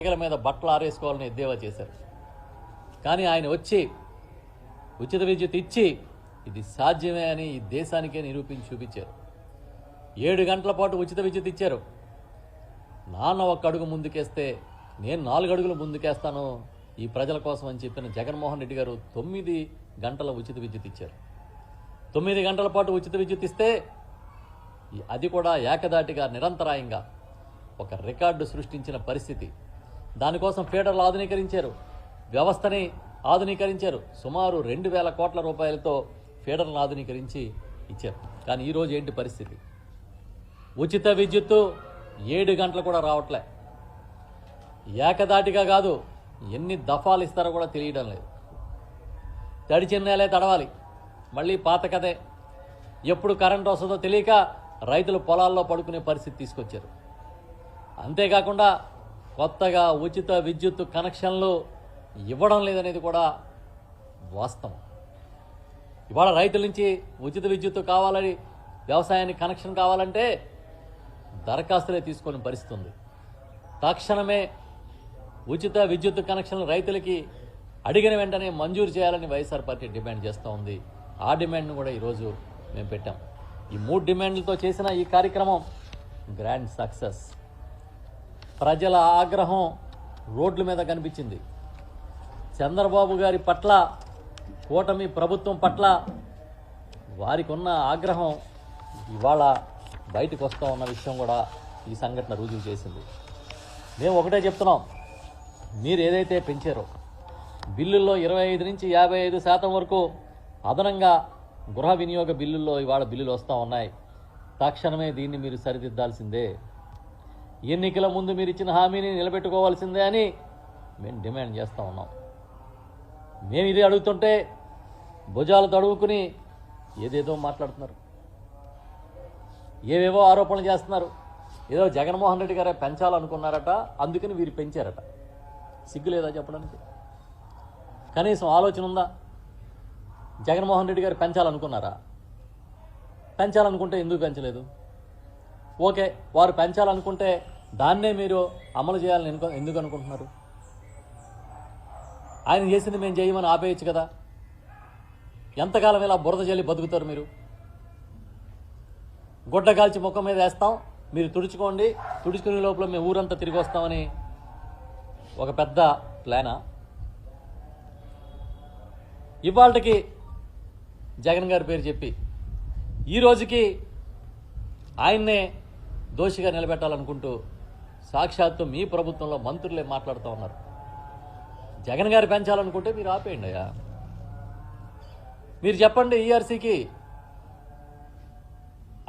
తీగల మీద బట్టలు ఆరేసుకోవాలని ఎద్దేవా చేశారు. కానీ ఆయన వచ్చి ఉచిత విద్యుత్ ఇచ్చి ఇది సాధ్యమే అని ఈ దేశానికే నిరూపించి చూపించారు. 7 గంటల పాటు ఉచిత విద్యుత్ ఇచ్చారు. నాన్న ఒక్క అడుగు ముందుకేస్తే నేను 4 అడుగులు ముందుకేస్తాను ఈ ప్రజల కోసం అని చెప్పిన జగన్మోహన్ రెడ్డి గారు 9 గంటల ఉచిత విద్యుత్ ఇచ్చారు. 9 గంటల పాటు ఉచిత విద్యుత్ ఇస్తే అది కూడా ఏకదాటిగా నిరంతరాయంగా ఒక రికార్డు సృష్టించిన పరిస్థితి. దానికోసం ఫీడర్లు ఆధునీకరించారు, వ్యవస్థని ఆధునీకరించారు. సుమారు 2,000 కోట్ల రూపాయలతో ఫీడర్లను ఆధునీకరించి ఇచ్చారు. కానీ ఈరోజు ఏంటి పరిస్థితి? ఉచిత విద్యుత్తు 7 గంటలు కూడా రావట్లే. ఏకదాటిగా కాదు, ఎన్ని దఫాలు ఇస్తారో కూడా తెలియడం లేదు. తడిచిన నేలే తడవాలి, మళ్ళీ పాత కథే. ఎప్పుడు కరెంట్ వస్తుందో తెలియక రైతులు పొలాల్లో పడుకునే పరిస్థితి తీసుకొచ్చారు. అంతేకాకుండా కొత్తగా ఉచిత విద్యుత్ కనెక్షన్లు ఇవ్వడం లేదనేది కూడా వాస్తవం. ఇవాళ రైతుల నుంచి ఉచిత విద్యుత్ కావాలని, వ్యవసాయానికి కనెక్షన్ కావాలంటే దరఖాస్తులే తీసుకునే పరిస్థితి ఉంది. తక్షణమే ఉచిత విద్యుత్ కనెక్షన్లు రైతులకి అడిగిన వెంటనే మంజూరు చేయాలని వైఎస్ఆర్ పార్టీ డిమాండ్ చేస్తూ ఉంది. ఆ డిమాండ్ను కూడా ఈరోజు మేము పెట్టాం. ఈ 3 డిమాండ్లతో చేసిన ఈ కార్యక్రమం గ్రాండ్ సక్సెస్. ప్రజల ఆగ్రహం రోడ్ల మీద కనిపించింది. చంద్రబాబు గారి పట్ల, కూటమి ప్రభుత్వం పట్ల వారికి ఉన్న ఆగ్రహం ఇవాళ బయటకు వస్తూ ఉన్న విషయం కూడా ఈ సంఘటన రుజువు చేసింది. మేము ఒకటే చెప్తున్నాం, మీరు ఏదైతే పెంచారో బిల్లుల్లో 25 నుంచి 55% వరకు అదనంగా గృహ వినియోగ బిల్లుల్లో ఇవాళ బిల్లులు వస్తూ ఉన్నాయి. తక్షణమే దీన్ని మీరు సరిదిద్దాల్సిందే. ఎన్నికల ముందు మీరు ఇచ్చిన హామీని నిలబెట్టుకోవాల్సిందే అని మేము డిమాండ్ చేస్తూ ఉన్నాం. మేము ఇది అడుగుతుంటే భుజాలు తడువుకుని ఏదేదో మాట్లాడుతున్నారు, ఏవేవో ఆరోపణలు చేస్తున్నారు. ఏదో జగన్మోహన్ రెడ్డి గారే పెంచాలనుకున్నారట, అందుకని వీరు పెంచారట. సిగ్గు లేదా చెప్పడానికి? కనీసం ఆలోచన ఉందా? జగన్మోహన్ రెడ్డి గారు పెంచాలనుకున్నారా? పెంచాలనుకుంటే ఎందుకు పెంచలేదు? ఓకే, వారు పెంచాలనుకుంటే దాన్నే మీరు అమలు చేయాలని ఎందుకు అనుకుంటున్నారు? ఆయన చేసింది మేము చేయమని ఆపేయచ్చు కదా. ఎంతకాలం ఇలా బురద జల్లి బతుకుతారు మీరు? గుడ్డ కాల్చి ముఖం మీద వేస్తాం, మీరు తుడుచుకోండి, తుడుచుకునే లోపల మేము ఊరంతా తిరిగి వస్తామని ఒక పెద్ద ప్లానా? ఇవాళకి జగన్ గారి పేరు చెప్పి ఈ రోజుకి ఆయన్నే దోషిగా నిలబెట్టాలనుకుంటూ సాక్షాత్తు మీ ప్రభుత్వంలో మంత్రులే మాట్లాడుతూ ఉన్నారు. జగన్ గారు పెంచాలనుకుంటే మీరు ఆపేయండి అయ్యా. మీరు చెప్పండి, ఈఆర్సీకి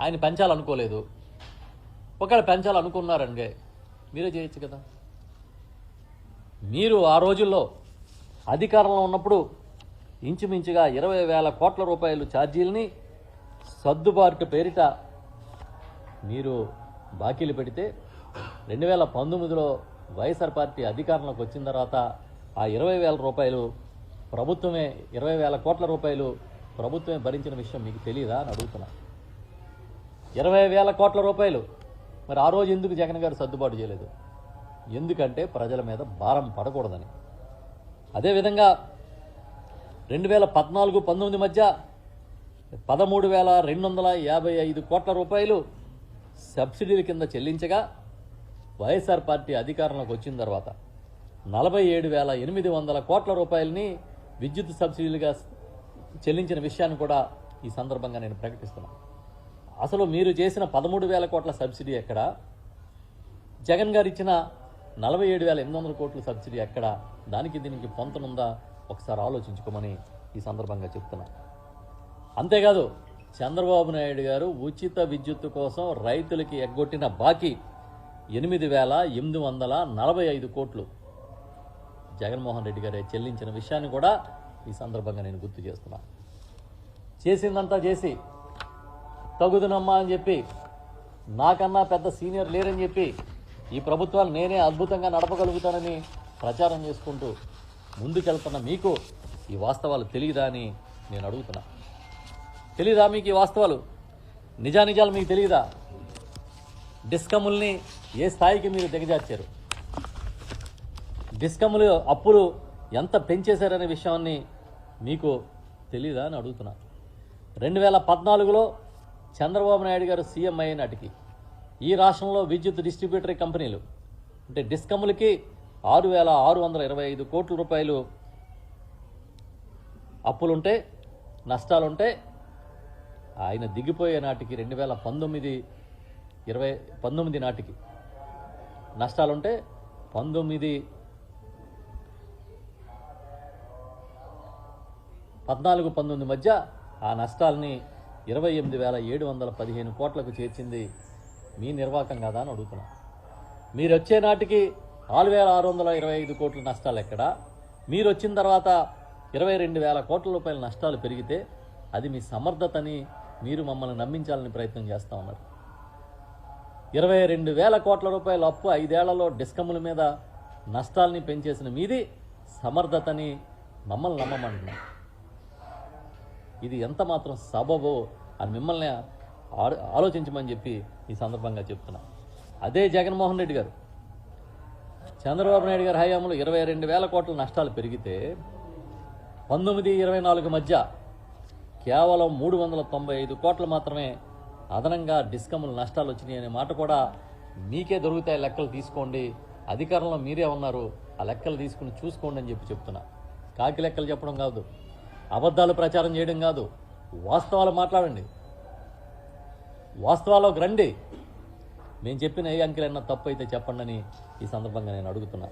ఆయన పెంచాలనుకోలేదు, ఒకవేళ పెంచాలనుకున్నారంటే మీరే చేయొచ్చు కదా. మీరు ఆ రోజుల్లో అధికారంలో ఉన్నప్పుడు ఇంచుమించుగా 20,000 కోట్ల రూపాయలు ఛార్జీలని సర్దుబాటు పేరిట మీరు బాకీలు పెడితే 2019లో వైఎస్ఆర్ పార్టీ అధికారంలోకి వచ్చిన తర్వాత ఆ 20,000 రూపాయలు ప్రభుత్వమే, 20,000 కోట్ల రూపాయలు ప్రభుత్వమే భరించిన విషయం మీకు తెలియదా అని అడుగుతున్నా. 20,000 కోట్ల రూపాయలు మరి ఆ రోజు ఎందుకు జగన్ గారు సర్దుబాటు చేయలేదు? ఎందుకంటే ప్రజల మీద భారం పడకూడదని. అదేవిధంగా 2014-19 మధ్య 13,255 కోట్ల రూపాయలు సబ్సిడీల కింద చెల్లించగా వైఎస్ఆర్ పార్టీ అధికారంలోకి వచ్చిన తర్వాత 47,800 కోట్ల రూపాయలని విద్యుత్ సబ్సిడీలుగా చెల్లించిన విషయాన్ని కూడా ఈ సందర్భంగా నేను ప్రకటిస్తున్నాను. అసలు మీరు చేసిన 13,000 కోట్ల సబ్సిడీ ఎక్కడ? జగన్ గారు ఇచ్చిన 47,800 కోట్ల సబ్సిడీ ఎక్కడ? దానికి దీనికి పొంతనుందా? ఒకసారి ఆలోచించుకోమని ఈ సందర్భంగా చెప్తున్నా. అంతేకాదు, చంద్రబాబు నాయుడు గారు ఉచిత విద్యుత్తు కోసం రైతులకి ఎగ్గొట్టిన బాకీ 8,845 కోట్లు జగన్మోహన్ రెడ్డి గారే చెల్లించిన విషయాన్ని కూడా ఈ సందర్భంగా నేను గుర్తు చేస్తున్నా. చేసిందంతా చేసి తగుదునమ్మా అని చెప్పి, నాకన్నా పెద్ద సీనియర్ లేరని చెప్పి, ఈ ప్రభుత్వాలు నేనే అద్భుతంగా నడపగలుగుతానని ప్రచారం చేసుకుంటూ ముందుకెళ్తున్న మీకు ఈ వాస్తవాలు తెలియదా అని నేను అడుగుతున్నా. తెలీదా మీకు ఈ వాస్తవాలు? నిజానిజాలు మీకు తెలియదా? డిస్కముల్ని ఏ స్థాయికి మీరు దిగజార్చారు? డిస్కమ్లు అప్పులు ఎంత పెంచేశారనే విషయాన్ని మీకు తెలీదా అని అడుగుతున్నా. 2014లో చంద్రబాబు నాయుడు గారు సీఎం అయిన నాటికి ఈ రాష్ట్రంలో విద్యుత్ డిస్ట్రిబ్యూటరీ కంపెనీలు అంటే డిస్కమ్లకి 6,625 కోట్ల రూపాయలు అప్పులుంటే, నష్టాలుంటే, ఆయన దిగిపోయే నాటికి 2019 నాటికి నష్టాలుంటే 14-19 మధ్య ఆ నష్టాలని 28,715 కోట్లకు చేర్చింది మీ నిర్వాహకం కాదా అని అడుగుతున్నా. మీరు వచ్చే నాటికి 4,625 కోట్ల నష్టాలు ఎక్కడా? మీరు వచ్చిన తర్వాత 22,000 కోట్ల రూపాయల నష్టాలు పెరిగితే అది మీ సమర్థతని మీరు మమ్మల్ని నమ్మించాలని ప్రయత్నం చేస్తూ ఉన్నారు. 22,000 కోట్ల రూపాయల అప్పు 5 ఏళ్లలో డిస్కమ్ల మీద నష్టాలని పెంచేసిన మీది సమర్థతని మమ్మల్ని నమ్మమంటున్నాం. ఇది ఎంత మాత్రం సబబో అని మిమ్మల్ని ఆలోచించమని చెప్పి ఈ సందర్భంగా చెప్తున్నా. అదే జగన్మోహన్ రెడ్డి గారు చంద్రబాబు నాయుడు గారి హయాంలో 22,000 కోట్ల నష్టాలు పెరిగితే 19-24 మధ్య కేవలం 395 కోట్లు మాత్రమే అదనంగా డిస్కమ్లు నష్టాలు వచ్చినాయి అనే మాట కూడా మీకే దొరుకుతాయి. లెక్కలు తీసుకోండి, అధికారంలో మీరే ఉన్నారు, ఆ లెక్కలు తీసుకుని చూసుకోండి అని చెప్పి చెప్తున్నా. కాకి లెక్కలు చెప్పడం కాదు, అబద్ధాలు ప్రచారం చేయడం కాదు, వాస్తవాలు మాట్లాడండి, వాస్తవాల్లోకి రండి. నేను చెప్పిన ఏ అంకెలన్నా తప్పు అయితే చెప్పండి అని ఈ సందర్భంగా నేను అడుగుతున్నా.